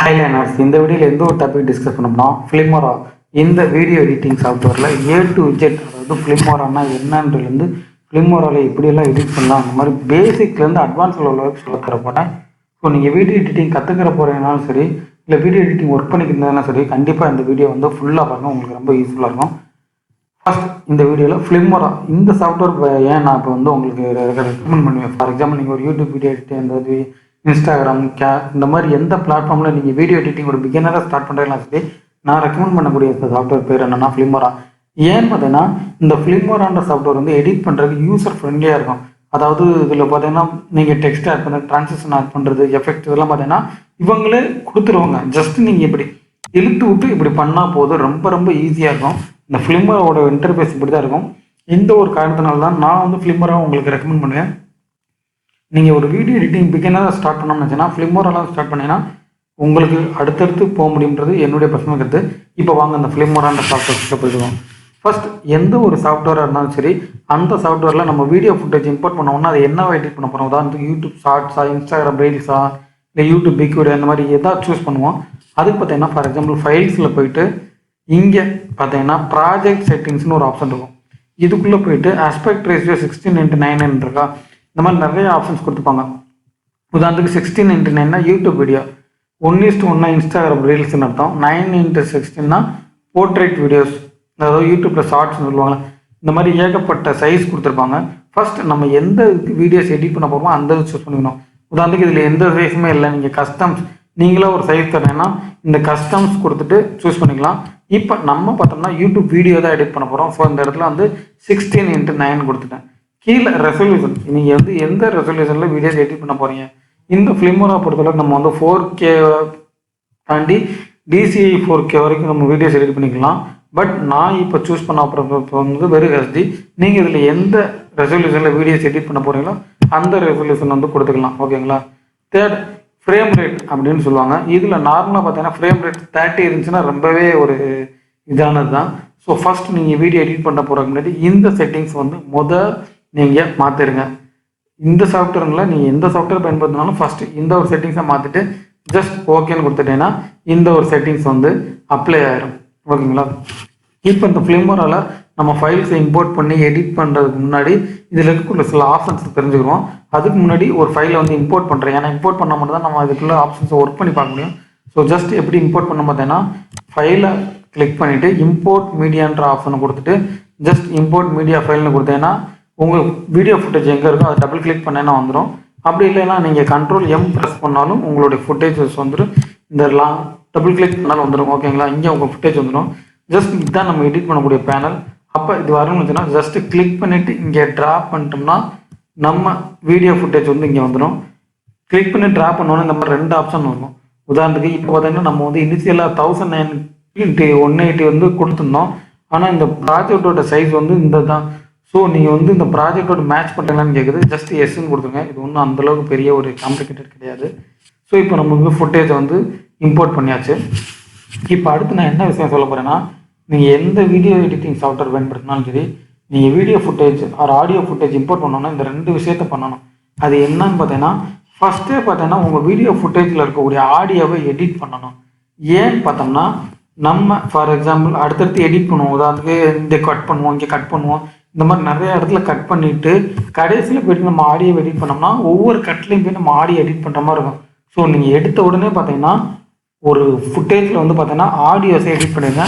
ஹைலைனர்ஸ் இந்த வீடியோவில் எந்த ஒரு டாபிக் டிஸ்கஸ் பண்ணோம்னா ஃபிலிமோரா இந்த வீடியோ எடிட்டிங் சாஃப்ட்வேரில் A to Z, அதாவது ஃபிலிமோரானா என்னன்றதுலேருந்து ஃபிலிமோராவில் எப்படியெல்லாம் எடிட் பண்ணலாம் அந்த மாதிரி பேசிக்லேருந்து அட்வான்ஸ் லெவலுக்கு சொல்ல தர போகிறேன். ஸோ நீங்கள் வீடியோ எடிட்டிங் கற்றுக்கிற போகிறீங்கனாலும் சரி, இல்லை வீடியோ எடிட்டிங் ஒர்க் பண்ணிக்கிறதுனாலும் சரி, கண்டிப்பாக இந்த வீடியோ வந்து ஃபுல்லாக பாருங்கள், உங்களுக்கு ரொம்ப யூஸ்ஃபுல்லாக இருக்கும். ஃபர்ஸ்ட் இந்த வீடியோவில் ஃபிலிமோரா இந்த சாஃப்ட்வேர் ஏன் நான் இப்போ வந்து உங்களுக்கு ரெக்கமெண்ட் பண்ணுவேன். ஃபார் எக்ஸாம்பிள் நீங்கள் ஒரு யூடியூப் வீடியோ எடிட்டிங், அதாவது இன்ஸ்டாகிராம், இந்த மாதிரி எந்த பிளாட்ஃபார்மில் நீங்கள் வீடியோ எடிட்டிங் ஒரு பிகினராக ஸ்டார்ட் பண்ணுறீங்களா சரி, நான் ரெக்கமெண்ட் பண்ணக்கூடிய இந்த சாஃப்ட்வேர் பேர் என்னென்னா ஃபிலிமோரா. ஏன்னு பார்த்தீங்கன்னா இந்த ஃபிலிமோரான்ற சாஃப்ட்வேர் வந்து எடிட் பண்ணுறதுக்கு யூசர் ஃப்ரெண்ட்லியாக இருக்கும். அதாவது இதில் பார்த்தீங்கன்னா நீங்கள் டெக்ஸ்ட் ஆட் பண்ணுறது, ட்ரான்சிஷன் ஆட் பண்ணுறது, எஃபெக்ட் இதெல்லாம் பார்த்தீங்கன்னா இவங்களே கொடுத்துருவாங்க. ஜஸ்ட் நீங்கள் இப்படி இழுத்து விட்டு இப்படி பண்ணால் போதும், ரொம்ப ரொம்ப ஈஸியாக இருக்கும். இந்த ஃபிலிமோராவோட இன்டர்ஃபேஸ் இப்படி தான் இருக்கும். இந்த ஒரு காரணத்தினால தான் நான் வந்து ஃபிலிமோரா உங்களுக்கு ரெக்கமெண்ட் பண்ணுவேன். நீங்கள் ஒரு வீடியோ எடிட்டிங் பிகினராக ஸ்டார்ட் பண்ணோம்னு வச்சுன்னா ஃபிலிமோராலாம் ஸ்டார்ட் பண்ணிங்கன்னா உங்களுக்கு அடுத்தடுத்து போக முடியுன்றது என்னுடைய பர்சனல் கருத்து. இப்போ வாங்க அந்த ஃபிலிமோரான்ற சாஃப்ட்வேர் போயிடுவோம். ஃபர்ஸ்ட் எந்த ஒரு சாஃப்ட்வேராக இருந்தாலும் சரி, அந்த சாஃப்ட்வேரில் நம்ம வீடியோ ஃபுட்டேஜ் இம்போர்ட் பண்ணோம்னா அதை என்ன எடிட் பண்ண போகிறோம். உதாரணத்துக்கு யூடியூப் ஷார்ட்ஸா, இன்ஸ்டாகிராம் ரீல்ஸா, இல்லை யூடியூப் பிக் வீடியோ, அந்த மாதிரி எதாவது சூஸ் பண்ணுவோம். அதுக்கு பார்த்தீங்கன்னா ஃபார் எக்ஸாம்பிள் ஃபைல்ஸில் போயிட்டு இங்கே பார்த்தீங்கன்னா ப்ராஜெக்ட் செட்டிங்ஸ்னு ஒரு ஆப்ஷன் இருக்கும். இதுக்குள்ளே போயிட்டு ஆஸ்பெக்ட் ரேஷியோ 16:9 இருக்கா, இந்த மாதிரி நிறைய ஆப்ஷன்ஸ் கொடுத்துப்பாங்க. உதாரணத்துக்கு 16:9 யூடியூப் வீடியோ, 1:1 இன்ஸ்டாகிராம் ரீல்ஸ்னு அர்த்தம், 9:16 போர்ட்ரேட் வீடியோஸ், அதாவது யூடியூப்பில் ஷார்ட்ஸ்னு சொல்லுவாங்க. இந்த மாதிரி ஏகப்பட்ட சைஸ் கொடுத்துருப்பாங்க. ஃபர்ஸ்ட் நம்ம எந்த வீடியோஸ் எடிட் பண்ண போகிறோமோ அந்த சூஸ் பண்ணிக்கணும். உதாரணத்துக்கு இதில் எந்த சைஸுமே இல்லை, நீங்கள் கஸ்டம்ஸ் நீங்களே ஒரு சைஸ் தரேன்னா இந்த கஸ்டம்ஸ் கொடுத்துட்டு சூஸ் பண்ணிக்கலாம். இப்போ நம்ம பார்த்தோம்னா யூடியூப் வீடியோ தான் எடிட் பண்ண போகிறோம். ஸோ இந்த இடத்துல வந்து 16:9 கொடுத்துட்டேன். கீழே ரெசல்யூஷன், நீங்கள் வந்து எந்த ரெசல்யூஷனில் வீடியோஸ் எடிட் பண்ண போகிறீங்க. இந்த ஃபிலிமோரா பொறுத்தளவுக்கு நம்ம வந்து 4K தாண்டி DCI 4K வரைக்கும் நம்ம வீடியோஸ் எடிட் பண்ணிக்கலாம். பட் நான் இப்போ சூஸ் பண்ண அப்புறம் வந்து வெறும் HD. நீங்கள் இதில் எந்த ரெசல்யூஷனில் வீடியோஸ் எடிட் பண்ண போகிறீங்களோ அந்த ரெசல்யூஷன் வந்து கொடுத்துக்கலாம். ஓகேங்களா. தேர்ட் ஃப்ரேம் ரேட் அப்படின்னு சொல்லுவாங்க. இதில் நார்மலாக பார்த்தீங்கன்னா ஃப்ரேம் ரேட் 30 இருந்துச்சுன்னா ரொம்பவே ஒரு இதானது தான். ஸோ ஃபர்ஸ்ட் நீங்கள் வீடியோ எடிட் பண்ண போகிறதுக்கு முன்னாடி இந்த செட்டிங்ஸ் வந்து நீங்கள் மாற்றிடுங்க. இந்த சாஃப்ட்வேரில் நீங்கள் எந்த சாஃப்ட்வேர் பயன்படுத்தினாலும் ஃபஸ்ட்டு இந்த ஒரு செட்டிங்ஸை மாற்றிட்டு ஜஸ்ட் ஓகேன்னு கொடுத்துட்டேன்னா இந்த ஒரு செட்டிங்ஸ் வந்து அப்ளை ஆயிரும். ஓகேங்களா. இப்போ இந்த ஃபிலிமோராவில் நம்ம ஃபைல்ஸை இம்போர்ட் பண்ணி எடிட் பண்ணுறதுக்கு முன்னாடி இதில் இருக்கக்கூடிய சில ஆப்ஷன்ஸ் தெரிஞ்சுக்கிறோம். அதுக்கு முன்னாடி ஒரு ஃபைலை வந்து இம்போர்ட் பண்ணுறேன். ஏன்னா இம்போர்ட் பண்ண மட்டும் தான் நம்ம அதுக்குள்ள ஆப்ஷன்ஸை ஒர்க் பண்ணி பார்க்க முடியும். ஸோ ஜஸ்ட் எப்படி இம்போர்ட் பண்ண பார்த்தீங்கன்னா ஃபைலை கிளிக் பண்ணிவிட்டு இம்போர்ட் மீடியான்ற ஆப்ஷனை கொடுத்துட்டு ஜஸ்ட் இம்போர்ட் மீடியா ஃபைல்னு கொடுத்தேன்னா உங்களுக்கு வீடியோ ஃபுட்டேஜ் எங்கே இருக்கோ அதை டபுள் கிளிக் பண்ணேன்னா வந்துடும். அப்படி இல்லைன்னா நீங்கள் Ctrl+M ப்ரெஸ் பண்ணாலும் உங்களுடைய ஃபுட்டேஜஸ் வந்துடும். இந்த டபுள் கிளிக் பண்ணாலும் வந்துடும். ஓகேங்களா. இங்கே உங்கள் ஃபுட்டேஜ் வந்துடும். ஜஸ்ட் இதுதான் நம்ம எடிட் பண்ணக்கூடிய பேனல். அப்போ இது வரணும்னு ஜஸ்ட் கிளிக் பண்ணிவிட்டு இங்கே ட்ராப் பண்ணிட்டோம்னா நம்ம வீடியோ ஃபுட்டேஜ் வந்து இங்கே வந்துடும். கிளிக் பண்ணி ட்ராப் பண்ணோன்னா இந்த மாதிரி 2 ஆப்ஷன் வரும். உதாரணத்துக்கு இப்போ பார்த்தீங்கன்னா நம்ம வந்து இனிஷியலாக 1080 வந்து கொடுத்துருந்தோம். ஆனால் இந்த ப்ராஜெக்டோட சைஸ் வந்து இந்த தான். ஸோ நீங்கள் வந்து இந்த ப்ராஜெக்டோட மேட்ச் பண்ணுறீங்களான்னு கேட்குது. ஜஸ்ட் எஸ்ன்னு கொடுத்துருங்க. இது ஒன்றும் அந்தளவுக்கு பெரிய ஒரு காம்ப்ளிகேட்டட் கிடையாது. ஸோ இப்போ நம்ம வந்து ஃபுட்டேஜை வந்து இம்போர்ட் பண்ணியாச்சு. இப்போ அடுத்து நான் என்ன விஷயம் சொல்ல போகிறேன்னா, நீங்கள் எந்த வீடியோ எடிட்டிங் சாஃப்ட்வேர் பயன்படுத்தினாலும் சரி, நீங்கள் video footage or audio footage import பண்ணணும்னா இந்த 2 விஷயத்த பண்ணணும். அது என்னன்னு பார்த்தீங்கன்னா, ஃபஸ்ட்டே பார்த்தீங்கன்னா உங்கள் வீடியோ ஃபுட்டேஜில் இருக்கக்கூடிய ஆடியோவை எடிட் பண்ணணும். ஏன்னு பார்த்தோம்னா நம்ம ஃபார் எக்ஸாம்பிள் அடுத்தடுத்து எடிட் பண்ணுவோம். உதாரணத்துக்கு இங்கே கட் பண்ணுவோம், இங்கே கட் பண்ணுவோம், இந்த மாதிரி நிறைய இடத்துல கட் பண்ணிவிட்டு கடைசியில் போய்ட்டு நம்ம ஆடியோ எடிட் பண்ணோம்னா ஒவ்வொரு கட்லையும் போய் நம்ம ஆடியோ எடிட் பண்ணுற மாதிரி இருக்கும். ஸோ நீங்கள் எடுத்த உடனே பார்த்தீங்கன்னா ஒரு ஃபுட்டேஜில் வந்து பார்த்தீங்கன்னா ஆடியோஸை எடிட் பண்ணிடுங்க.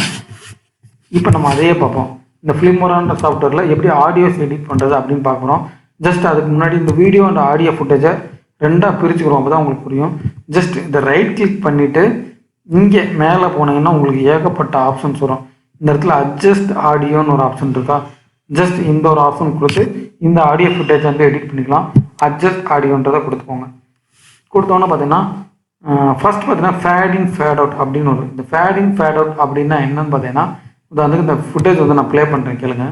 இப்போ நம்ம அதையே பார்ப்போம். இந்த ஃபிலிமோரான்ற சாஃப்ட்வேரில் எப்படி ஆடியோஸ் எடிட் பண்ணுறது அப்படின்னு பார்க்குறோம். ஜஸ்ட் அதுக்கு முன்னாடி இந்த வீடியோ அண்ட் ஆடியோ ஃபுட்டேஜை 2ஆக பிரிச்சுக்கிறோம். அப்போ தான் உங்களுக்கு புரியும். ஜஸ்ட் இதை ரைட் கிளிக் பண்ணிவிட்டு இங்கே மேலே போனீங்கன்னா உங்களுக்கு ஏகப்பட்ட ஆப்ஷன்ஸ் வரும். இந்த இடத்துல அட்ஜஸ்ட் ஆடியோன்னு ஒரு ஆப்ஷன் இருக்கா, ஜஸ்ட் இந்த ஒரு ஆப்ஷன் கொடுத்து இந்த ஆடியோ ஃபுட்டேஜ் வந்து எடிட் பண்ணிக்கலாம். அட்ஜஸ்ட் ஆடியோன்றதை கொடுத்துக்கோங்க. கொடுத்தோன்னே பார்த்தீங்கன்னா ஃபர்ஸ்ட் பார்த்தீங்கன்னா ஃபேட் இன் ஃபேட் அவுட் அப்படின்னு வரும். இந்த ஃபேட் இன் ஃபேட் அவுட் அப்படின்னா என்னன்னு பார்த்தீங்கன்னா, உதாரணத்துக்கு இந்த ஃபுட்டேஜ் வந்து நான் ப்ளே பண்ணுறேன் கேளுங்க.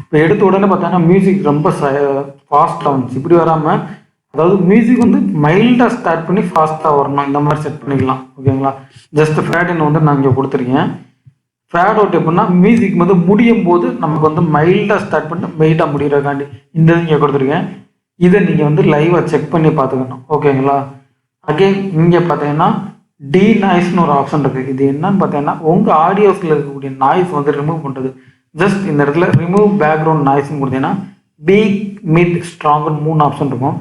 இப்போ எடுத்த உடனே பார்த்தீங்கன்னா மியூசிக் ரொம்ப ஃபாஸ்ட்டாக வந்துச்சு. இப்படி வராமல், அதாவது மியூசிக் வந்து மைல்டாக ஸ்டார்ட் பண்ணி ஃபாஸ்ட்டாக வரணும், இந்த மாதிரி செட் பண்ணிக்கலாம். ஓகேங்களா. ஜஸ்ட் ஃபேட் இன் வந்து நான் இங்கே கொடுத்துருக்கேன். ஃபேட் அவுட் எப்படின்னா மியூசிக் வந்து முடியும் போது நமக்கு வந்து மைல்டாக ஸ்டார்ட் பண்ணி மைல்டாக முடிகிறக்காண்டி இந்த இங்கே கொடுத்துருக்கேன். இதை நீங்கள் வந்து லைவாக செக் பண்ணி பார்த்துக்கணும். ஓகேங்களா. அகெயின் இங்கே பார்த்தீங்கன்னா டி நாய்ஸ்னு ஒரு ஆப்ஷன் இருக்குது. இது என்னன்னு பார்த்தீங்கன்னா உங்கள் ஆடியோஸில் இருக்கக்கூடிய நாய்ஸ் வந்து ரிமூவ் பண்ணுறது. ஜஸ்ட் இந்த இடத்துல ரிமூவ் பேக்ரவுண்ட் நாய்ஸ்ன்னு கொடுத்தீங்கன்னா பீக், மிட், ஸ்ட்ராங்குன்னு 3 ஆப்ஷன் இருக்கும்.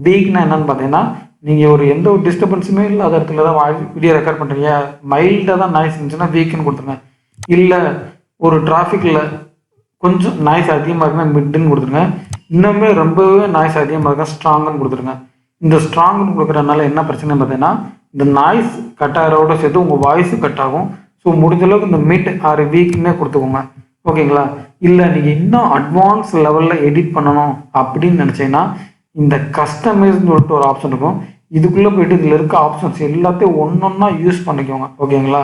பீக்னா என்னன்னு பார்த்தீங்கன்னா நீங்கள் ஒரு எந்த ஒரு டிஸ்டர்பன்ஸுமே இல்லாத இடத்துல தான் வீடியோ ரெக்கார்ட் பண்ணுறீங்க, மைல்டாக தான் நாய்ஸ் இருந்துச்சுன்னா வீக்குன்னு கொடுத்துருங்க. இல்லை ஒரு டிராஃபிக்கில் கொஞ்சம் நாய்ஸ் அதிகமாக இருக்குன்னா மிட்டுன்னு கொடுத்துருங்க. இன்னுமே ரொம்பவே நாய்ஸ் அதிகமாக இருக்கா ஸ்ட்ராங்குன்னு கொடுத்துருங்க. இந்த ஸ்ட்ராங்குன்னு கொடுக்குறதுனால என்ன பிரச்சனைன்னு பார்த்தீங்கன்னா இந்த நாய்ஸ் கட் ஆகிறோட சேர்த்து உங்கள் வாய்ஸும் கட் ஆகும். ஸோ முடிஞ்ச அளவுக்கு இந்த மிட் ஆர் வீக்குன்னே கொடுத்துக்கோங்க. ஓகேங்களா? இல்லை நீங்கள் இன்னும் அட்வான்ஸ் லெவலில் எடிட் பண்ணணும் அப்படின்னு நினச்சிங்கன்னா இந்த கஸ்டமைஸ்னு சொல்லிட்டு ஒரு ஆப்ஷன் இருக்கும். இதுக்குள்ளே போயிட்டு இதில் இருக்க ஆப்ஷன்ஸ் எல்லாத்தையும் ஒன்றா யூஸ் பண்ணிக்கோங்க. ஓகேங்களா?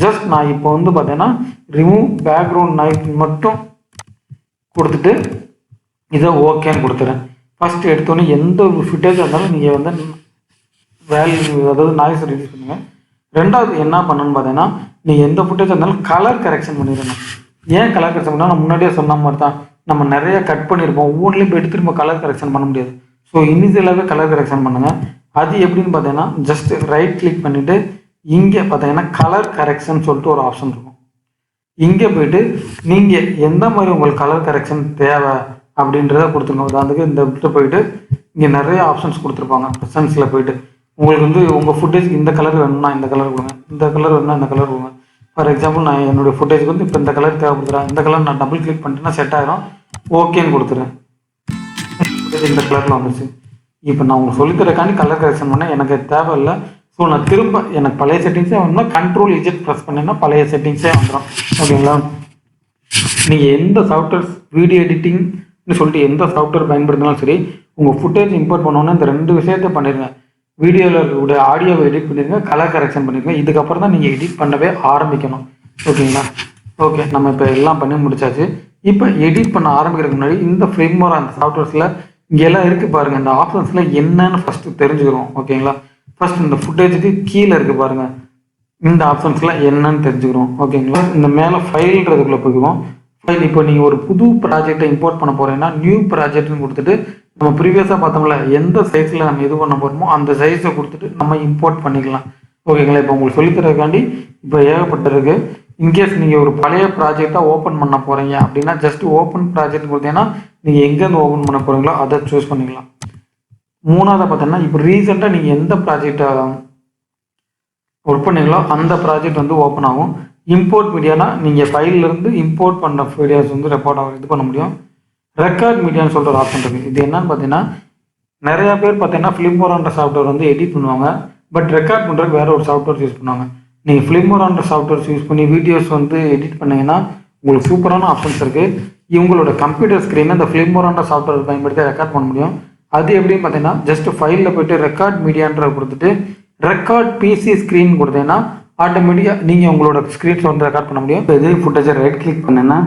ஜஸ்ட் நான் இப்போ வந்து பார்த்தீங்கன்னா ரிமூவ் பேக்ரவுண்ட் நாய்ஸ் மட்டும் கொடுத்துட்டு இதை ஓகேன்னு கொடுத்துறேன். ஃபஸ்ட்டு எடுத்தோன்னே எந்த ஒரு ஃபுட்டேஜாக இருந்தாலும் நீங்கள் வந்து வேல்யூ அதாவது நாய்ஸ் ரெடியூஸ் பண்ணுங்கள். ரெண்டாவது என்ன பண்ணணும்னு பார்த்தீங்கன்னா நீங்கள் எந்த ஃபுட்டேஜாக இருந்தாலும் கலர் கரெக்ஷன் பண்ணிடணும். ஏன் கலர் கரெக்ஷன் பண்ணால் நான் முன்னாடியே சொன்ன மாதிரி தான் நம்ம நிறைய கட் பண்ணியிருப்போம். ஒவ்வொன்றிலையும் போய்ட்டு திரும்ப கலர் கரெக்ஷன் பண்ண முடியாது. ஸோ இனிஷியலாகவே கலர் கரெக்ஷன் பண்ணுங்கள். அது எப்படின்னு பார்த்தீங்கன்னா ஜஸ்ட் ரைட் கிளிக் பண்ணிவிட்டு இங்கே பார்த்தீங்கன்னா கலர் கரெக்ஷன் சொல்லிட்டு ஒரு ஆப்ஷன் இருக்கும். இங்கே போய்ட்டு நீங்கள் எந்த மாதிரி உங்களுக்கு கலர் கரெக்ஷன் தேவை அப்படின்றத கொடுத்துருங்க. உதாரணத்துக்கு இந்த இடத்துல போயிட்டு இங்கே நிறைய ஆப்ஷன்ஸ் கொடுத்துருப்பாங்க. ப்ரெசன்ஸில் போயிட்டு உங்களுக்கு வந்து உங்கள் ஃபுட்டேஜ் இந்த கலர் வேணும்னா இந்த கலர் கொடுங்க, இந்த கலர் வேணும்னா இந்த கலர் கொடுங்க. ஃபார் எக்ஸாம்பிள் நான் என்னுடைய ஃபுட்டேஜுக்கு வந்து இப்போ இந்த கலர் தேவைப்படுத்துகிறேன். இந்த கலர் நான் டபுள் கிளிக் பண்ணிட்டேன்னா செட் ஆகிடும். ஓகேன்னு கொடுத்துறேன். இந்த கலரில் வந்துச்சு. இப்போ நான் உங்களுக்கு சொல்லித்தரக்காண்டி கலர் கரெக்ஷன் பண்ணேன், எனக்கு தேவையில்லை. ஸோ நான் திரும்ப எனக்கு பழைய செட்டிங்ஸே வேணும்னா கண்ட்ரோல் இஜெட் ப்ரெஸ் பண்ணேன்னா பழைய செட்டிங்ஸே வந்துடும். ஓகேங்களா? நீங்கள் எந்த சாஃப்ட்வேர்ஸ் வீடியோ எடிட்டிங்னு சொல்லிட்டு எந்த சாஃப்ட்வேர் பயன்படுத்தினாலும் சரி, உங்கள் ஃபுட்டேஜ் இம்போர்ட் பண்ணோன்னா இந்த 2 விஷயத்தை பண்ணிடுங்க. வீடியோவில் இருக்கக்கூடிய ஆடியோவை எடிட் பண்ணிடுங்க, கலர் கரெக்ஷன் பண்ணிடுங்க. இதுக்கப்புறம் தான் நீங்கள் எடிட் பண்ணவே ஆரம்பிக்கணும். ஓகேங்களா? ஓகே, நம்ம இப்போ எல்லாம் பண்ணி முடிச்சாச்சு. இப்போ எடிட் பண்ண ஆரம்பிக்கிறதுக்கு முன்னாடி இந்த ஃப்ரேம்வொர்க் அந்த சாஃப்ட்வேர்ஸில் இங்கே எல்லாம் இருக்குது பாருங்கள். இந்த ஆப்ஷன்ஸில் என்னன்னு ஃபஸ்ட்டு தெரிஞ்சுக்கிறோம். ஓகேங்களா? ஃபஸ்ட் இந்த ஃபுட்டேஜுக்கு கீழே இருக்குது பாருங்கள், இந்த ஆப்ஷன்ஸ்லாம் என்னன்னு தெரிஞ்சுக்கிறோம். ஓகேங்களா? இந்த மேலே ஃபைல்ன்றதுக்குள்ளே போய்க்குவோம். ஃபைல் இப்போ நீங்கள் ஒரு புது ப்ராஜெக்டை இம்போர்ட் பண்ண போகிறீங்கன்னா நியூ ப்ராஜெக்ட்னு கொடுத்துட்டு நம்ம ப்ரீவியஸாக பார்த்தோம்ல எந்த சைஸில் நம்ம இது பண்ண போகிறோமோ அந்த சைஸை கொடுத்துட்டு நம்ம இம்போர்ட் பண்ணிக்கலாம். ஓகேங்களா? இப்போ உங்களுக்கு சொல்லித்தரதுக்காண்டி இப்போ ஏகப்பட்டிருக்கு. இன்கேஸ் நீங்கள் ஒரு பழைய ப்ராஜெக்டாக ஓப்பன் பண்ண போகிறீங்க அப்படின்னா ஜஸ்ட் ஓப்பன் ப்ராஜெக்ட் கொடுத்தீங்கன்னா நீங்கள் எங்கேருந்து ஓப்பன் பண்ண போகிறீங்களோ அதை சூஸ் பண்ணிக்கலாம். மூணாவது பார்த்தீங்கன்னா இப்போ ரீசெண்டாக நீங்கள் எந்த ப்ராஜெக்டை ஒர்க் பண்ணீங்களோ அந்த ப்ராஜெக்ட் வந்து ஓப்பன் ஆகும். இம்போர்ட் மீடியானா நீங்கள் ஃபைல்லேருந்து இம்போர்ட் பண்ண வீடியோஸ் வந்து ரெக்கார்ட் ஆகும் இது பண்ண முடியும். ரெக்கார்ட் மீடியான்னு சொல்லிட்டு ஒரு ஆப்ஷன் இருக்குது. இது என்னன்னு பார்த்தீங்கன்னா நிறையா பேர் பார்த்தீங்கன்னா ஃபிலிமோரான்ற சாஃப்ட்வேர் வந்து எடிட் பண்ணுவாங்க, பட் ரெக்கார்ட் பண்ணுறதுக்கு வேறு ஒரு சாஃப்ட்வேர் யூஸ் பண்ணுவாங்க. நீங்கள் ஃபிலிமோரான்ற சாஃப்ட்வேர்ஸ் யூஸ் பண்ணி வீடியோஸ் வந்து எடிட் பண்ணிங்கன்னா உங்களுக்கு சூப்பரான ஆப்ஷன்ஸ் இருக்குது. இவங்களோட கம்ப்யூட்டர் ஸ்க்ரீனை இந்த ஃபிலிமோரான்ற சாஃப்ட்வேர் பயன்படுத்தி ரெக்கார்ட் பண்ண முடியும். அது எப்படின்னு பார்த்தீங்கன்னா ஜஸ்ட் ஃபைலில் போய்ட்டு ரெக்கார்ட் மீடியான்ற கொடுத்துட்டு ரெக்கார்ட் பிசி ஸ்க்ரீன் கொடுத்தீங்கன்னா ஆட்டோமேட்டிக்காக நீங்கள் உங்களோட ஸ்க்ரீன்ஸ் வந்து ரெக்கார்ட் பண்ண முடியும். இப்போ இதே ஃபுட்டேஜை ரைட் கிளிக் பண்ணேன்னா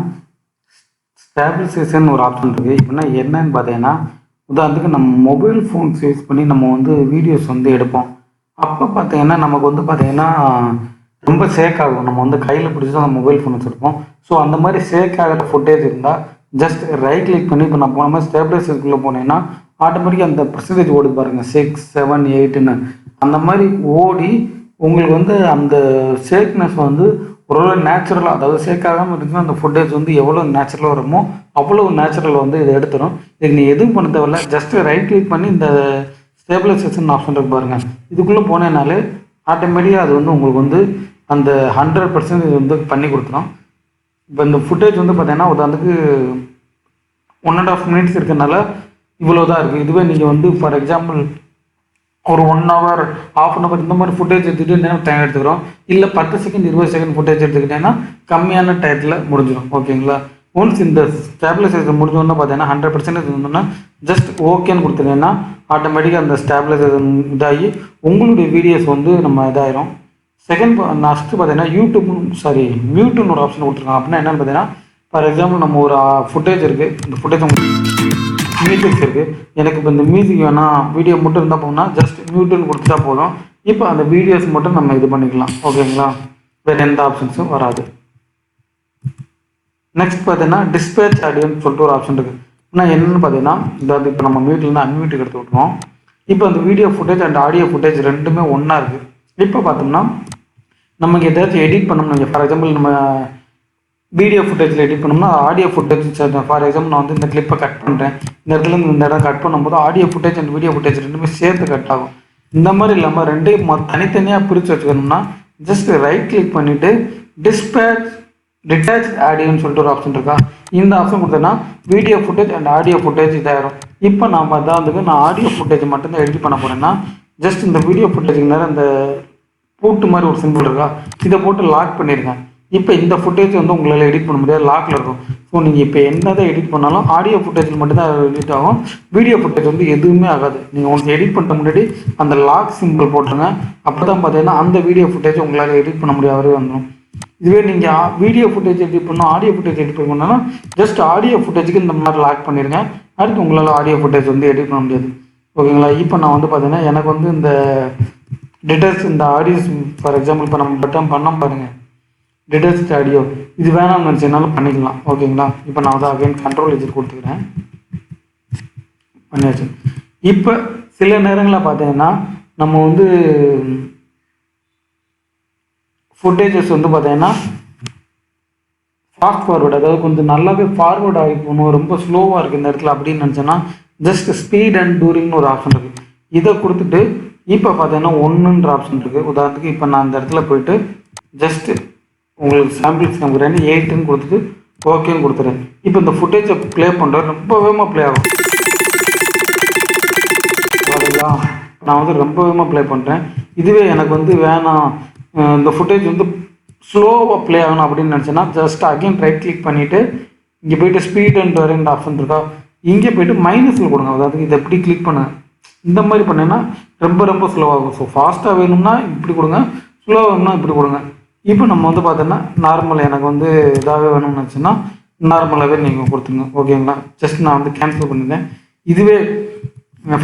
ஸ்டேபிளைசேஷன் ஒரு ஆப்ஷன் இருக்குது. இப்போனா என்னன்னு பார்த்தீங்கன்னா உதாரணத்துக்கு நம்ம மொபைல் ஃபோன்ஸ் யூஸ் பண்ணி நம்ம வந்து வீடியோஸ் வந்து எடுப்போம். அப்போ பார்த்தீங்கன்னா நமக்கு வந்து பார்த்தீங்கன்னா ரொம்ப ஷேக் ஆகும். நம்ம வந்து கையில் பிடிச்சி தான் மொபைல் ஃபோன் வச்சுருப்போம். ஸோ அந்த மாதிரி ஷேக் ஆகிற ஃபுட்டேஜ் இருந்தால் ஜஸ்ட் ரைட் கிளிக் பண்ணி இப்போ நான் போன மாதிரி ஸ்டேபிளைசேஷனுக்குள்ளே போனேன்னா ஆட்டோமேட்டிக்காக அந்த பர்சன்டேஜ் ஓடுது பாருங்கள் 6, 7, 8ன்னு அந்த மாதிரி ஓடி உங்களுக்கு வந்து அந்த ஷேக்னஸ் வந்து ஒரு நேச்சுரலாக, அதாவது ஷேக் ஆகாமல் இருந்துச்சுன்னா அந்த ஃபுட்டேஜ் வந்து எவ்வளோ நேச்சுரலாக வருமோ அவ்வளோ நேச்சுரல் வந்து இதை எடுத்துடும். இதுக்கு நீ எதுவும் பண்ண தேவையில்ல, ஜஸ்ட் ரைட் கிளிக் பண்ணி இந்த ஸ்டேபிளைசேஷன் ஆப்ஷன் இருக்கு பாருங்கள், இதுக்குள்ளே போனேனாலே ஆட்டோமேட்டிக்காக அது வந்து உங்களுக்கு வந்து அந்த 100% வந்து பண்ணி கொடுத்துரும். இப்போ இந்த ஃபுட்டேஜ் வந்து பார்த்தீங்கன்னா உதாரணத்துக்கு 1.5 minutes இருக்கிறதுனால இவ்வளோ தான் இருக்குது. இதுவே நீங்கள் வந்து ஃபார் எக்ஸாம்பிள் ஒரு 1 hour, ½ hour இந்த மாதிரி ஃபுட்டேஜ் எடுத்துகிட்டு டைம் எடுத்துக்கிறோம். இல்லை 10 செகண்ட் 20 செகண்ட் ஃபுட்டேஜ் எடுத்துக்கிட்டேன்னா கம்மியான டயத்தில் முடிஞ்சிடும். ஓகேங்களா? ஒன்ஸ் இந்த ஸ்டேபிளைசேஷன் முடிஞ்சோன்னா பார்த்தீங்கன்னா 100% இருந்தோன்னா ஜஸ்ட் ஓகேன்னு கொடுத்துட்டீங்கன்னா ஆட்டோமேட்டிக்காக அந்த ஸ்டேபிளைசேஷன் இதாகி உங்களுடைய வீடியோஸ் வந்து நம்ம இதாயிரும். செகண்ட் நெக்ஸ்ட்டு பார்த்தீங்கன்னா மியூட்டுன்னு ஒரு ஆப்ஷன் கொடுத்துருக்காங்க. அப்படின்னா என்னென்னு பார்த்தீங்கன்னா ஃபார் எக்ஸாம்பிள் நம்ம ஒரு ஃபுட்டேஜ் இருக்குது, இந்த ஃபுட்டேஜ் மியூசிக்ஸ் இருக்குது, எனக்கு இப்போ இந்த மியூசிக் வேணால் வீடியோ மட்டும் இருந்தால் போனால் ஜஸ்ட் மியூட்டுன்னு கொடுத்துட்டா போதும். இப்போ அந்த வீடியோஸ் மட்டும் நம்ம இது பண்ணிக்கலாம். ஓகேங்களா? வேறு எந்த ஆப்ஷன்ஸும் வராது. நெக்ஸ்ட் பார்த்தீங்கன்னா டிஸ்பேச் ஆடியோன்னு சொல்லிட்டு ஒரு ஆப்ஷன் இருக்குது. ஆனால் என்னென்னு பார்த்தீங்கன்னா இந்த இப்போ நம்ம மியூட்லேருந்து அன்மியூட்டுக்கு எடுத்து விட்டுருவோம். இப்போ அந்த video footage and audio footage ரெண்டுமே ஒன்றா இருக்குது. இப்போ பார்த்தோம்னா நமக்கு ஏதாச்சும் எடிட் பண்ணணும். ஃபார் எக்ஸாம்பிள் நம்ம வீடியோ ஃபுட்டேஜில் எடிட் பண்ணோம்னா ஆடியோ ஃபுட்டேஜ் ஃபார் எக்ஸாம்பிள் நான் வந்து இந்த கிளிப்பை கட் பண்ணுறேன், இந்த இடத்துல இந்த இடம் கட் பண்ணும்போது audio footage and video footage ரெண்டுமே சேர்த்து கட் ஆகும். இந்த மாதிரி இல்லாமல் ரெண்டையும் தனித்தனியாக பிரித்து வச்சுக்கணும்னா ஜஸ்ட் ரைட் கிளிக் பண்ணிவிட்டு டிட்டாச் ஆடியோன்னு சொல்லிட்டு ஒரு ஆப்ஷன் இருக்கா, இந்த ஆப்ஷன் கொடுத்தேன்னா video footage and audio footage இதாகிடும். இப்போ நான் நான் ஆடியோ ஃபுட்டேஜ் மட்டும்தான் எடிட் பண்ண போகிறேன்னா ஜஸ்ட் இந்த வீடியோ ஃபுட்டேஜுக்கு நேரம் இந்த பூட்டு மாதிரி ஒரு சிம்பிள் இருக்கா, இதை போட்டு லாக் பண்ணிடுங்க. இப்போ இந்த ஃபுட்டேஜ் வந்து உங்களால் எடிட் பண்ண முடியாது, லாக்கில் இருக்கும். ஸோ நீங்கள் இப்போ என்னதான் எடிட் பண்ணாலும் ஆடியோ ஃபுட்டேஜில் மட்டும்தான் எடிட் ஆகும், வீடியோ ஃபுட்டேஜ் வந்து எதுவுமே ஆகாது. நீங்கள் உங்களுக்கு எடிட் பண்ணுற முன்னாடி அந்த லாக் சிம்பிள் போட்டுருங்க. அப்போ தான் பார்த்தீங்கன்னா அந்த வீடியோ ஃபுட்டேஜ் உங்களால் எடிட் பண்ண முடியாதே வந்துடும். இதுவே நீங்கள் வீடியோ ஃபுட்டேஜ் எடிட் பண்ணணும், ஆடியோ ஃபுட்டேஜ் எடிட் பண்ணணும்னா ஜஸ்ட் ஆடியோ ஃபுட்டேஜுக்கு இந்த மாதிரி லாக் பண்ணிடுங்க. அடுத்து உங்களால் ஆடியோ ஃபுட்டேஜ் வந்து எடிட் பண்ண முடியாது. ஓகேங்களா? இப்போ நான் வந்து பார்த்தீங்கன்னா எனக்கு வந்து இந்த டிடெக்ட்ஸ் இந்த ஆடியோஸ் ஃபார் எக்ஸாம்பிள் இப்போ நம்ம பட்டன் பண்ணோம் பாருங்கள், டிடெக்ட் ஆடியோ இது வேணாம்னு நினச்சதுனாலும் பண்ணிக்கலாம். ஓகேங்களா? இப்போ நான் வந்து அகைன் கண்ட்ரோல் எஜிட் கொடுத்துக்கிறேன், பண்ணியாச்சு. இப்போ சில நேரங்களில் பார்த்தீங்கன்னா நம்ம வந்து ஃபுட்டேஜஸ் வந்து பார்த்தீங்கன்னா ஃபாஸ்ட் ஃபார்வர்டு, அதாவது கொஞ்சம் நல்லாவே ஃபார்வர்ட் ஆகி போகணும், ரொம்ப ஸ்லோவாக இருக்குது இந்த இடத்துல அப்படின்னு நினச்சேன்னா ஜஸ்ட் ஸ்பீட் அண்ட் டூரிங்னு ஒரு ஆப்ஷன் இருக்குது. இதை கொடுத்துட்டு இப்போ பார்த்தீங்கன்னா ஒன்றுன்ற ஆப்ஷன் இருக்குது. உதாரணத்துக்கு இப்போ நான் இந்த இடத்துல போயிட்டு ஜஸ்ட்டு உங்களுக்கு சாம்பிள்ஸ் காமிக்கிறேன், 8ன்னு கொடுத்துட்டு ஓகேன்னு கொடுத்துறேன். இப்போ இந்த ஃபுட்டேஜை ப்ளே பண்ணுறேன், ரொம்ப வேகமாக ப்ளே ஆகும். சரிங்களா? நான் வந்து ரொம்ப வேகமாக ப்ளே பண்ணுறேன். இதுவே எனக்கு வந்து வேணாம், இந்த ஃபுட்டேஜ் வந்து ஸ்லோவாக ப்ளே ஆகணும் அப்படின்னு நினச்சேன்னா ஜஸ்ட் அகைன் ரைட் கிளிக் பண்ணிவிட்டு இங்கே போய்ட்டு ஸ்பீட் அண்ட் டூரிங் ஆப்ஷன் இருக்கா, இங்கே போய்ட்டு மைனஸில் கொடுங்க. அதாவது இதை எப்படி கிளிக் பண்ணுங்க, இந்த மாதிரி பண்ணேன்னா ரொம்ப ஸ்லோவாகும். ஸோ ஃபாஸ்ட்டாக வேணும்னா இப்படி கொடுங்க, ஸ்லோவாக வேணும்னா இப்படி கொடுங்க. இப்போ நம்ம வந்து பார்த்தோன்னா நார்மல் எனக்கு வந்து இதாகவே வேணும்னு நினச்சோன்னா நார்மலாகவே நீங்கள் கொடுத்துருங்க. ஓகேங்களா? ஜஸ்ட் நான் வந்து கேன்சல் பண்ணிட்டேன். இதுவே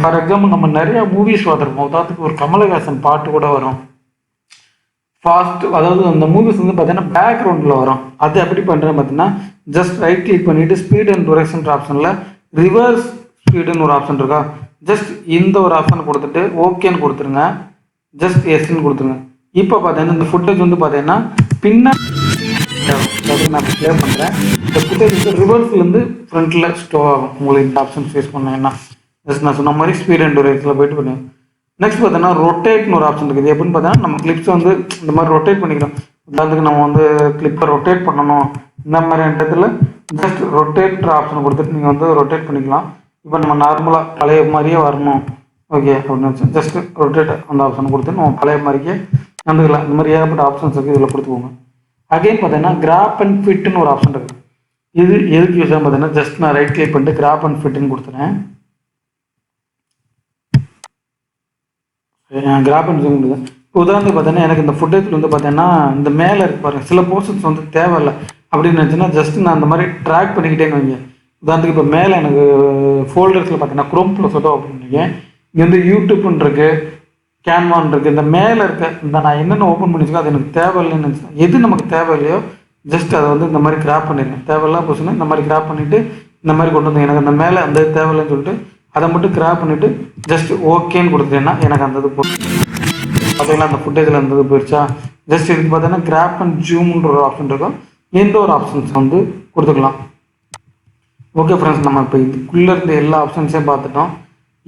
ஃபார் எக்ஸாம்பிள் நம்ம நிறையா மூவிஸ் பார்த்துருப்போம். உதாரணத்துக்கு ஒரு கமலஹாசன் பாட்டு கூட வரும் ஃபாஸ்ட், அதாவது அந்த மூவிஸ் வந்து பார்த்தீங்கன்னா பேக்ரவுண்டில் வரும். அது எப்படி பண்ணுறேன்னு பார்த்தீங்கன்னா ஜஸ்ட் ரைட் கிளிக் பண்ணிவிட்டு ஸ்பீட் அண்ட் டூரேஷன் ஆப்ஷனில் ரிவர்ஸ் ஸ்பீடுன்னு ஒரு ஆப்ஷன் இருக்கா, ஜஸ்ட் இந்த ஒரு ஆப்ஷன் கொடுத்துட்டு ஓகேன்னு கொடுத்துருங்க, ஜஸ்ட் எஸ்ன்னு கொடுத்துருங்க. இப்போ பார்த்தீங்கன்னா இந்த ஃபுட்டேஜ் வந்து பார்த்தீங்கன்னா பின்னாடி நான் ப்ளே பண்ணுறேன், இந்த ஃபுட்டேஜ் வந்து ரிவர்ஸ்லேருந்து ஃப்ரண்ட்டில் ஸ்டோ ஆகும். உங்களுக்கு இந்த ஆப்ஷன் ஃபேஸ் பண்ணேன்னா ஜஸ்ட் நான் சொன்ன மாதிரி ஸ்பீட் அண்ட் டூரேஷனில் போய்ட்டு பண்ணுவேன். நெக்ஸ்ட் பார்த்தீங்கன்னா ரொட்டேட்னு ஒரு ஆப்ஷன் இருக்குது. எப்படின்னு பார்த்தீங்கன்னா நம்ம கிளிப்ஸ் வந்து இந்த மாதிரி ரொட்டேட் பண்ணிக்கிறோம். உதாரணத்துக்கு நம்ம வந்து கிளிப்பை ரொட்டேட் பண்ணணும், இந்த மாதிரி இடத்துல ஜஸ்ட் ரொட்டேட் ஆப்ஷன் கொடுத்துட்டு நீங்கள் வந்து ரொட்டேட் பண்ணிக்கலாம். இப்போ நம்ம நார்மலாக பழைய மாதிரியே வரணும் ஓகே அப்படின்னு ஜஸ்ட் ரொட்டேட் அந்த ஆப்ஷன் கொடுத்து நம்ம பழைய மாதிரிக்கே வந்துக்கலாம். இந்த மாதிரி ஏகப்பட்ட ஆப்ஷன்ஸ் இருக்குது, இதில் கொடுத்துக்கோங்க. அகைன் பார்த்தீங்கன்னா கிராப் அண்ட் ஃபிட்னு ஒரு ஆப்ஷன் இருக்குது. இது எதுக்கு யூஸ் ஆகும் பார்த்தீங்கன்னா ஜஸ்ட் நான் ரைட் கிளிக் பண்ணிட்டு கிராப் அண்ட் ஃபிட்னு கொடுத்துறேன். கிராப் அண்ட் ஃபிட் இப்போ உதாரணத்துக்கு பார்த்தீங்கன்னா எனக்கு இந்த ஃபுட்டேஜில் வந்து பார்த்தீங்கன்னா இந்த மேலே இருக்கு பாருங்கள், சில போர்ஷன்ஸ் வந்து தேவையில்லை அப்படின்னு நினச்சின்னா ஜஸ்ட் நான் அந்த மாதிரி ட்ராக் பண்ணிக்கிட்டேன்னு வைங்க. உதாரணத்துக்கு இப்போ மேலே எனக்கு ஃபோல்டர்ஸில் பார்த்தீங்கன்னா குரோம் ப்ளஸ் ஓப்பன் பண்ணிக்கேன். இங்கே வந்து யூடியூப்னு இருக்குது, கேன்வான் இருக்குது. இந்த மேலே இருக்க இந்த நான் என்னென்ன ஓப்பன் பண்ணிச்சுக்கோ அது எனக்கு தேவையில்லைன்னு நினச்சேன். எது நமக்கு தேவையில்லையோ ஜஸ்ட் அதை வந்து இந்த மாதிரி கிராப் பண்ணிடுங்க. தேவையில்லாம் போச்சுன்னா இந்த மாதிரி கிராப் பண்ணிவிட்டு இந்த மாதிரி கொண்டு வந்து எனக்கு அந்த மேலே அந்த தேவையில்லைன்னு சொல்லிட்டு அதை மட்டும் கிராப் பண்ணிவிட்டு ஜஸ்ட் ஓகேன்னு கொடுத்துட்டேன்னா எனக்கு அந்த இது போட்டு பார்த்தீங்கன்னா அந்த ஃபுட்டேஜில் அந்த இது போயிடுச்சா. ஜஸ்ட் இதுக்கு பார்த்தீங்கன்னா கிராப் அண்ட் ஜூம்ன்ற ஒரு ஆப்ஷன் இருக்கும், எந்த ஒரு ஆப்ஷன்ஸ் வந்து கொடுத்துக்கலாம். ஓகே ஃப்ரெண்ட்ஸ், நம்ம இப்போ இதுக்குள்ளே இருந்த எல்லா ஆப்ஷன்ஸையும் பார்த்துட்டோம்.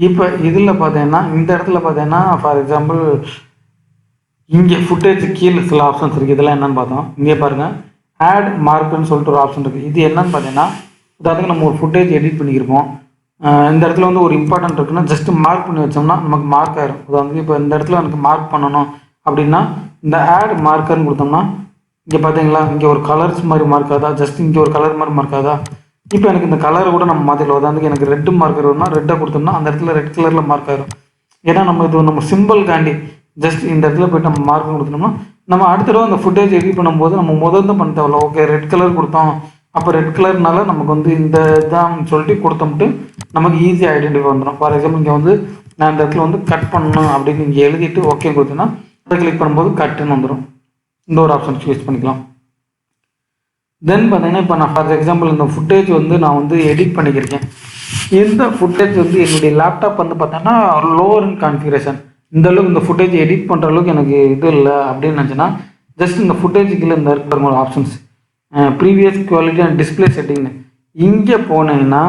இப்போ இதில் பார்த்தீங்கன்னா இந்த இடத்துல பார்த்தீங்கன்னா ஃபார் எக்ஸாம்பிள் இங்கே ஃபுட்டேஜ் கீழே சில ஆப்ஷன்ஸ் இருக்குது. இதெல்லாம் என்னென்னு பார்த்தோம். இங்கே பாருங்கள் ஆட் மார்க்குன்னு சொல்லிட்டு ஒரு ஆப்ஷன் இருக்குது. இது என்னன்னு பார்த்தீங்கன்னா உதாரணத்துக்கு நம்ம ஒரு ஃபுட்டேஜ் எடிட் பண்ணியிருப்போம், இந்த இடத்துல வந்து ஒரு இம்பார்ட்டன்ட் இருக்குன்னா ஜஸ்ட் மார்க் பண்ணி வச்சோம்னா நமக்கு மார்க் ஆயிரும். உதாரணத்துக்கு இப்போ இந்த இடத்துல எனக்கு மார்க் பண்ணணும் அப்படின்னா இந்த ஆட் மார்க்கர்னு கொடுத்தோம்னா இங்கே பார்த்தீங்களா இங்கே ஒரு கலர்ஸ் மாதிரி மார்க் ஆகுதா, ஜஸ்ட் இங்கே ஒரு கலர் மாதிரி மார்க் ஆகுதா. இப்போ எனக்கு இந்த கலரை கூட நம்ம மாற்றிடலாம். உதாரணத்துக்கு எனக்கு ரெட்டு மார்க்கர் வரும்னா ரெட்டை கொடுத்தோம்னா அந்த இடத்துல ரெட் கலரில் மார்க் ஆயிரும். ஏன்னா நம்ம இது நம்ம சிம்பிள் காண்டி ஜஸ்ட் இந்த இடத்துல போய்ட்டு நம்ம மார்க் கொடுத்தோம்னா நம்ம அடுத்த தடவை அந்த ஃபுட்டேஜ் எடிட் பண்ணும்போது நம்ம முதல்ல பண்ண தேவையில்ல. ஓகே ரெட் கலர் கொடுத்தோம், அப்போ ரெட் கலர்னால நமக்கு வந்து இந்த இதான் சொல்லிட்டு கொடுத்தோம்ட்டு நமக்கு ஈஸியாக ஐடென்டிஃபை வந்துடும். ஃபார் எக்ஸாம்பிள் இங்கே வந்து நான் இந்த இடத்துல வந்து கட் பண்ணணும் அப்படின்னு இங்கே எழுதிட்டு ஓகே கொடுத்தேன்னா அதை கிளிக் பண்ணும்போது கட்டுன்னு வந்துடும். இந்த ஒரு ஆப்ஷன் யூஸ் பண்ணிக்கலாம். தென் பார்த்தீங்கன்னா இப்போ நான் ஃபார் எக்ஸாம்பிள் இந்த ஃபுட்டேஜ் வந்து நான் வந்து எடிட் பண்ணிக்கிருக்கேன். இந்த ஃபுட்டேஜ் வந்து என்னுடைய லேப்டாப் வந்து பார்த்தோன்னா லோவர் கான்ஃபிகரேஷன், இந்த அளவுக்கு இந்த ஃபுட்டேஜ் எடிட் பண்ணுற அளவுக்கு எனக்கு இது இல்லை அப்படின்னு நினச்சேன்னா ஜஸ்ட் இந்த ஃபுட்டேஜுக்குள்ள இந்த இருக்கிற options previous quality and display செட்டிங்னு இங்கே போனீங்கன்னா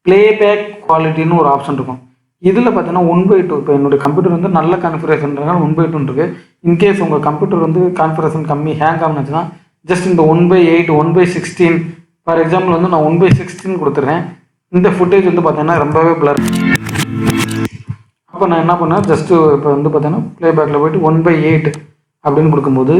ப்ளேபேக் குவாலிட்டின்னு ஒரு ஆப்ஷன் இருக்கும். இதில் பார்த்தீங்கன்னா 1/2. இப்போ என்னுடைய கம்ப்யூட்டர் வந்து நல்ல கான்ஃபிகரேஷன்றனால 1/2 இருக்குது. இன்கேஸ் உங்கள் கம்ப்யூட்டர் வந்து கான்ஃபிகரேஷன் கம்மி ஹேங் ஆகுனுச்சுன்னா ஜஸ்ட் இந்த 1/8 1/16 ஃபார் எக்ஸாம்பிள் வந்து நான் 1/16 கொடுத்துட்றேன். இந்த ஃபுட்டேஜ் வந்து பார்த்தீங்கன்னா ரொம்பவே பிளர். அப்போ நான் என்ன பண்ணேன், ஜஸ்ட்டு இப்போ வந்து பார்த்தீங்கன்னா ப்ளேபேக்கில் போய்ட்டு 1/8 அப்படின்னு கொடுக்கும்போது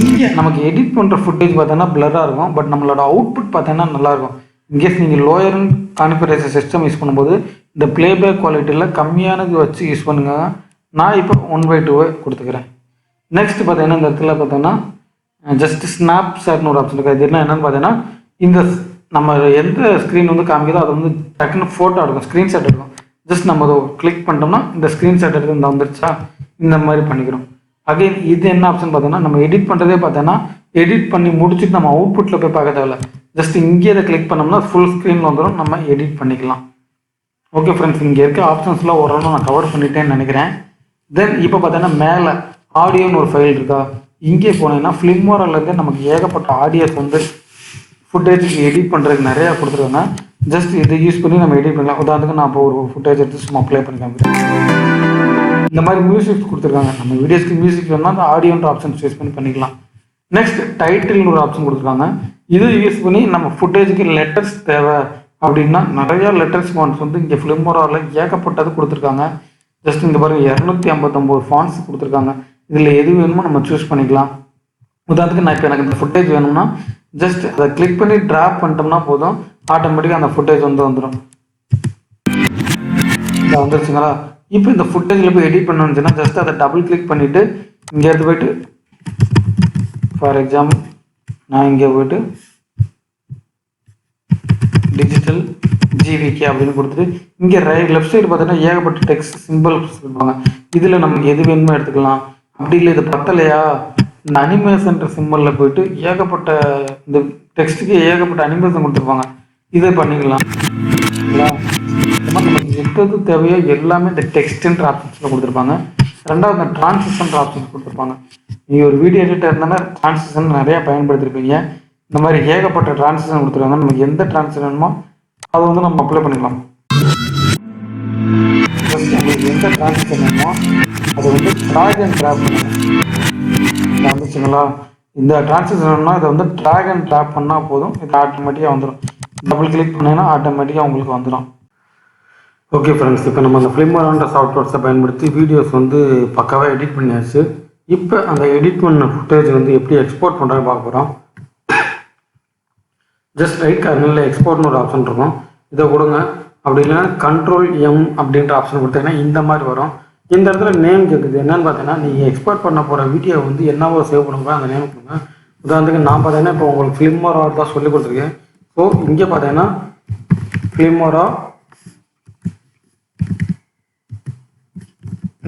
இங்கே நமக்கு எடிட் பண்ணுற ஃபுட்டேஜ் பார்த்தோன்னா பிளராக இருக்கும். பட் நம்மளோட அவுட்புட் பார்த்தோன்னா நல்லாயிருக்கும். இன்கேஸ் நீங்கள் லோயர் கான்ஃபிகரேஷன் சிஸ்டம் யூஸ் பண்ணும்போது இந்த ப்ளேபேக் குவாலிட்டியில் கம்மியானது வச்சு யூஸ் பண்ணுங்க. நான் இப்போ 1/2 கொடுத்துக்கிறேன். நெக்ஸ்ட் பார்த்தீங்கன்னா இந்த இடத்துல பார்த்தோன்னா ஜஸ்ட் ஸ்னாப் ஷாட்னு ஒரு ஆப்ஷன் இருக்குது. இது என்னென்னு பார்த்தீங்கன்னா இந்த நம்ம எந்த ஸ்க்ரீன் வந்து காமிக்குதோ அதை வந்து டக்குன்னு ஃபோட்டோ எடுக்கும், ஸ்க்ரீன்ஷாட் எடுக்கும். ஜஸ்ட் நம்ம அதை கிளிக் பண்ணிட்டோம்னா இந்த ஸ்க்ரீன்ஷாட் எடுத்து இந்த வந்துருச்சா, இந்த மாதிரி பண்ணிக்கிறோம். அகைன் இது என்ன ஆப்ஷன் பார்த்தோன்னா நம்ம எடிட் பண்ணுறதே பார்த்தோன்னா எடிட் பண்ணி முடிச்சுட்டு நம்ம அவுட்புட்டில் போய் பார்க்க தேவையில்ல. ஜஸ்ட் இங்கே இதை கிளிக் பண்ணோம்னா ஃபுல் ஸ்க்ரீனில் வந்துடும், நம்ம எடிட் பண்ணிக்கலாம். ஓகே ஃப்ரெண்ட்ஸ், இங்கே இருக்க ஆப்ஷன்ஸ்லாம் ஓரளவு நான் கவர் பண்ணிட்டேன்னு நினைக்கிறேன். தென் இப்போ பார்த்தோன்னா மேலே ஆடியோன்னு ஒரு ஃபைல் இருக்கா, இங்கே போனீங்கன்னா ஃபிலிமோராலேருந்து நமக்கு ஏகப்பட்ட ஆடியோஸ் வந்து ஃபுட்டேஜுக்கு எடிட் பண்ணுறதுக்கு நிறையா கொடுத்துருக்காங்க. ஜஸ்ட் இதை யூஸ் பண்ணி நம்ம எடிட் பண்ணலாம். உதாரணத்துக்கு நான் இப்போ ஒரு ஃபுட்டேஜ் எடுத்து சும்மா அப்ளை பண்ணி காமிக்கிறேன். இந்த மாதிரி மியூசிக்ஸ் கொடுத்துருக்காங்க. நம்ம வீடியோஸ்க்கு மியூசிக் வேணும்னா அந்த ஆடியோன்ற ஆப்ஷன்ஸ் யூஸ் பண்ணி பண்ணிக்கலாம். நெக்ஸ்ட் டைட்டில்னு ஒரு ஆப்ஷன் கொடுத்துருக்காங்க. இது யூஸ் பண்ணி நம்ம ஃபுட்டேஜுக்கு லெட்டர்ஸ் தேவை அப்படின்னா நிறையா லெட்டர்ஸ் ஃபாண்ட்ஸ் வந்து இங்கே ஃபிலிமோராவில் ஏகப்பட்டது கொடுத்துருக்காங்க. ஜஸ்ட் இங்கே பாருங்கள் 259 ஃபாண்ட்ஸ் கொடுத்துருக்காங்க. இதில் எது வேணுமோ நம்ம சூஸ் பண்ணிக்கலாம். உதாரணத்துக்கு நான் இப்போ எனக்கு இந்த ஃபுட்டேஜ் வேணும்னா ஜஸ்ட் அதை கிளிக் பண்ணி ட்ராப் பண்ணிட்டோம்னா போதும், ஆட்டோமேட்டிக்காக அந்த ஃபுட்டேஜ் வந்துடும். இதை வந்துருச்சுங்களா? இப்போ இந்த ஃபுட்டேஜில் போய் எடிட் பண்ணணுச்சுன்னா ஜஸ்ட் அதை டபுள் கிளிக் பண்ணிவிட்டு இங்கே எடுத்து போய்ட்டு ஃபார் எக்ஸாம்பிள் நான் இங்கே போய்ட்டு டிஜிட்டல் ஜிவிகே அப்படின்னு கொடுத்துட்டு இங்கே லெஃப்ட் சைடு பார்த்தீங்கன்னா ஏகப்பட்ட டெக்ஸ்ட் சிம்பிள்ஸ் இருப்பாங்க. இதில் நமக்கு எது வேணுமோ எடுத்துக்கலாம். அப்படி இல்லை இது பத்தலையா, இந்த அனிமேஷன்ற சிம்பிளில் போய்ட்டு ஏகப்பட்ட இந்த டெக்ஸ்ட்டுக்கு ஏகப்பட்ட அனிமேஷன் கொடுத்துருப்பாங்க, இதை பண்ணிக்கலாம். நமக்கு எது தேவையோ எல்லாமே இந்த டெக்ஸ்ட்ன்ற ஆப்ஷன்ஸில் கொடுத்துருப்பாங்க. ரெண்டாவது இந்த டிரான்சிஷன் ஆப்ஷன்ஸ் கொடுத்துருப்பாங்க. நீங்கள் ஒரு வீடியோ எடிட்டர் இருந்தாலும் டிரான்சிஷன் நிறையா பயன்படுத்திருப்பீங்க. இந்த மாதிரி ஏகப்பட்ட டிரான்சிஷன் கொடுத்துருக்காங்க. நமக்கு எந்த டிரான்சிஷன் வேணுமோ அதை வந்து நம்ம அப்ளை பண்ணிக்கலாம். உங்களுக்கு எந்த டிரான்சிஷன் வேணுமோ அதை வந்து ட்ராக் அண்ட் ட்ராப் பண்ணுங்கள். வந்துச்சுங்களா? இந்த டிரான்சிஷன் வேணும்னா இதை வந்து ட்ராக் அண்ட் ட்ராப் பண்ணால் போதும், இது ஆட்டோமேட்டிக்காக வந்துடும். டபுள் கிளிக் பண்ணிங்கன்னா ஆட்டோமேட்டிக்காக உங்களுக்கு வந்துடும். ஓகே ஃப்ரெண்ட்ஸ், இப்போ நம்ம அந்த ஃபிலிமோரான்ற சாஃப்ட்வேர்ஸை பயன்படுத்தி வீடியோஸ் வந்து பக்காவாக எடிட் பண்ணியாச்சு. இப்போ அந்த எடிட் பண்ண ஃபுட்டேஜ் வந்து எப்படி எக்ஸ்போர்ட் பண்ணுறாங்க பார்க்க போகிறோம். ஜஸ்ட் ரைட் கார்னரில் எக்ஸ்போர்ட்னு ஒரு ஆப்ஷன் இருக்கும், இதை கொடுங்க. அப்படி இல்லைன்னா Ctrl+M அப்படின்ற ஆப்ஷன் கொடுத்தீங்கன்னா இந்த மாதிரி வரும். இந்த இடத்துல நேம் கேட்குது. என்னென்னு பார்த்தீங்கன்னா நீங்கள் எக்ஸ்போர்ட் பண்ண போகிற வீடியோ வந்து என்னவோ சேவ் பண்ண போகிறோம் அந்த நேம் கொடுங்க. உதாரணத்துக்கு நான் பார்த்தீங்கன்னா இப்போ உங்களுக்கு ஃபிலிமோரா தான் சொல்லி கொடுத்துருக்கேன். ஸோ இங்கே பார்த்தீங்கன்னா ஃபிலிமோரா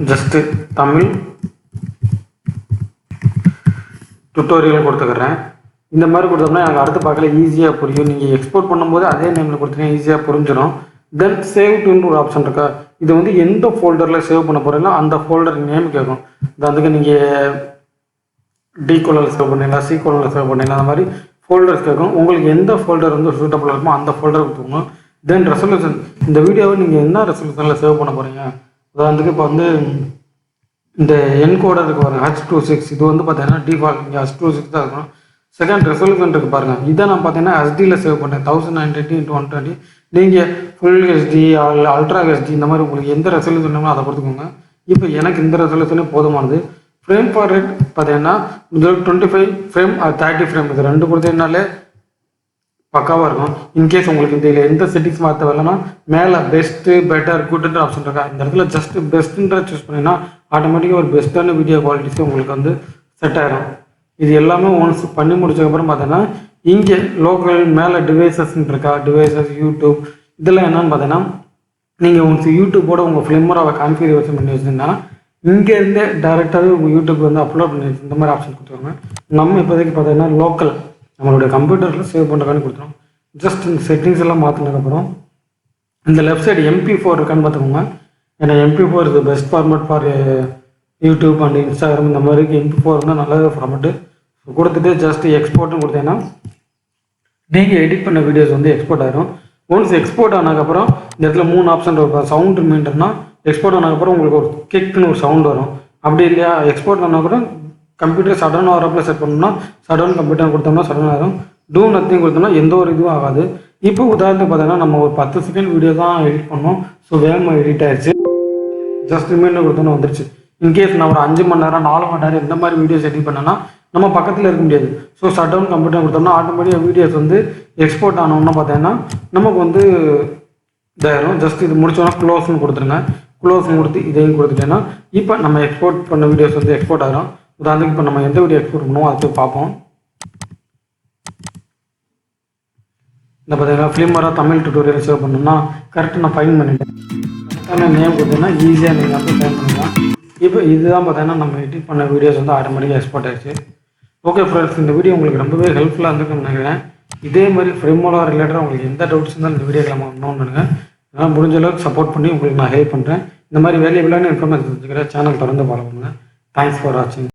ஜஸ்ட்டு தமிழ் டுட்டோரியல் கொடுத்துக்கிறேன். இந்த மாதிரி கொடுத்தோம்னா எனக்கு அடுத்து பார்க்கல ஈஸியாக புரியும். நீங்கள் எக்ஸ்போர்ட் பண்ணும்போது அதே நேமில் கொடுத்தீங்கன்னா ஈஸியாக புரிஞ்சிடும். தென் சேவ் டுன்னு ஒரு ஆப்ஷன் இருக்கா, இது வந்து எந்த ஃபோல்டரில் சேவ் பண்ண போகிறீங்களோ அந்த ஃபோல்டர் நேம் கேட்கும். அதுக்கு நீங்கள் D கோலனில் சேவ் பண்ணீங்களா, C கோலனில் சேவ் பண்ணீங்களா, அந்த மாதிரி ஃபோல்டர்ஸ் கேட்கும். உங்களுக்கு எந்த ஃபோல்டர் வந்து சூட்டபுளாக இருக்குமோ அந்த ஃபோல்டர் கொடுத்துக்கணும். தென் ரெசல்யூஷன், இந்த வீடியோவை நீங்கள் என்ன ரெசல்யூஷனில் சேவ் பண்ண போகிறீங்க. உதாரணத்துக்கு இப்போ வந்து இந்த என்கோடர் இருக்கு பாருங்கள் H26, இது வந்து பார்த்தீங்கன்னா டிஃபால்ட் இங்கே H26 தான் இருக்கும். செகண்ட் ரெசல்யூஷன் இருக்குது பாருங்கள், இதை நான் பார்த்தீங்கன்னா HDயில் சேவ் பண்ணேன் 1080x120. நீங்கள் ஃபுல் HD அல்ட்ரா HD இந்த மாதிரி உங்களுக்கு எந்த ரெசல்யூஷன் வேணுமோ அதை கொடுத்துக்கோங்க. இப்போ எனக்கு இந்த ரெசல்யூஷனே போதுமானது. ஃப்ரேம் ஃபார் ரேட் பார்த்தீங்கன்னா 25 ஃப்ரேம் 30 ஃப்ரேம், இது ரெண்டு கொடுத்தீங்கனாலே பக்காவாக இருக்கும். இன்கேஸ் உங்களுக்கு இதில் எந்த செட்டிங்ஸ் மாற்ற வரலன்னா மேலே பெஸ்ட்டு பெட்டர் குட்ன்ற ஆப்ஷன் இருக்கா, இந்த இடத்துல ஜஸ்ட் பெஸ்ட்டுன்ற சூஸ் பண்ணிங்கன்னா ஆட்டோமேட்டிக்காக ஒரு பெஸ்ட்டான வீடியோ குவாலிட்டிஸே உங்களுக்கு வந்து செட் ஆகிடும். இது எல்லாமே ஒன்ஸ் பண்ணி முடிச்சதுக்கப்புறம் பார்த்தீங்கன்னா இங்கே லோக்கல் மேலே டிவைசஸ்ன்னு இருக்கா, டிவைசஸ் யூடியூப் இதெல்லாம் என்னென்னு பார்த்தீங்கன்னா நீங்கள் ஒன்ஸ் யூடியூப்போட உங்கள் ஃபிலிமோராவை கான்ஃபிகரேஷன் பண்ணி வச்சுருந்தீங்கன்னா இங்கேருந்தே டேரெக்டாகவே உங்கள் யூடியூப் வந்து அப்லோட் பண்ணி வச்சு இந்த மாதிரி ஆப்ஷன் கொடுத்துருவாங்க. நம்ம இப்போதைக்கு பார்த்தீங்கன்னா லோக்கல் நம்மளுடைய கம்ப்யூட்டரில் சேவ் பண்ணுறதுக்கான கொடுத்துரும். ஜஸ்ட் இந்த செட்டிங்ஸ் எல்லாம் மாற்றினதுக்கப்புறம் இந்த லெஃப்ட் சைடு MP4 இருக்கான்னு பார்த்துக்கோங்க. ஏன்னா MP4 இது best format for YouTube and Instagram இந்த மாதிரி MP4 தான் நல்லது ஃபார்மேட்டு. கொடுத்துட்டு ஜஸ்ட் எக்ஸ்போர்ட்னு கொடுத்தீங்கன்னா நீங்கள் எடிட் பண்ண வீடியோஸ் வந்து எக்ஸ்போர்ட் ஆகிடும். ஒன்ஸ் எக்ஸ்போர்ட் ஆனதுக்கப்புறம் இந்த இடத்துல 3 ஆப்ஷன் இருக்கும். சவுண்ட் ரிமைண்டர்னா எக்ஸ்போர்ட் ஆனதுக்கப்புறம் உங்களுக்கு ஒரு கிக்னு ஒரு சவுண்ட் வரும். அப்படி இல்லையா எக்ஸ்போர்ட் ஆனால் கூட கம்ப்யூட்டர் சடன் ஆகிறப்பல செட் பண்ணோம்னா சடன், கம்ப்யூட்டர் கொடுத்தோம்னா சடன் ஆகும். டூ நத்திங் கொடுத்தோம்னா எந்த ஒரு இதுவும் ஆகாது. இப்போ உதாரணத்துக்கு பார்த்தீங்கன்னா நம்ம ஒரு 10 செகண்ட் வீடியோ தான் எடிட் பண்ணோம். ஸோ வேகமாக எடிட் ஆயிடுச்சு. ஜஸ்ட் ரிமைண்டர் கொடுத்தோன்னு வந்துருச்சு. இன்கேஸ் நான் ஒரு 5 மணி நேரம் 4 மணி நேரம் இந்த மாதிரி வீடியோஸ் எடிட் பண்ணேன்னா நம்ம பக்கத்தில் இருக்க முடியாது. ஸோ ஷட் டவுன் கம்ப்யூட்டர் கொடுத்தோம்னா ஆட்டோமேட்டிக்காக வீடியோஸ் வந்து எக்ஸ்போர்ட் ஆனோம்னா பார்த்தீங்கன்னா நமக்கு வந்து இதாயிரும். ஜஸ்ட் இது முடிச்சோன்னா க்ளோஸ்னு கொடுத்துருங்க. க்ளோஸ்னு கொடுத்து இதையும் கொடுத்துட்டேன்னா இப்போ நம்ம எக்ஸ்போர்ட் பண்ண வீடியோஸ் வந்து எக்ஸ்போர்ட் ஆகிடும். உதாரணத்துக்கு இப்போ நம்ம எந்த வீடியோ எக்ஸ்போர்ட் பண்ணுவோம் அதை போய் பார்ப்போம். இந்த பார்த்தீங்கன்னா ஃபிலிமோரா தமிழ் டியூட்டோரியல் சேவ் பண்ணோம்னா கரெக்டாக நான் ஃபைன் பண்ணிட்டேன். கரெக்டான நேம் கொடுத்தீங்கன்னா ஈஸியாக நீங்கள் வந்து ஃபைன் பண்ணலாம். இப்போ இதுதான் பார்த்தீங்கன்னா நம்ம எடிட் பண்ண வீடியோஸ் வந்து ஆட்டோமேட்டிக்காக எக்ஸ்போர்ட் ஆகிடுச்சு. ஓகே ஃப்ரெண்ட்ஸ், இந்த வீடியோ உங்களுக்கு ரொம்பவே ஹெல்ப்ஃபுல்லாக இருந்துக்குன்னு நினைக்கிறேன். இதே மாதிரி ஃபிலிமோரா ரிலேட்டடாக உங்களுக்கு எந்த டவுட்ஸ் இருந்தாலும் இந்த வீடியோக்கு நம்ம பண்ணணும்னு நினைக்கிறேன். அதனால் முடிஞ்ச அளவுக்கு சப்போர்ட் பண்ணி உங்களுக்கு நான் ஹெல்ப் பண்ணுறேன். இந்த மாதிரி வேல்யூபிளான இன்ஃபர்மேஷன் தெரிஞ்சுக்கிற சேனல் தொடர்ந்து ஃபாலோ பண்ணுங்கள். தேங்க்ஸ் ஃபார் வாட்சிங்.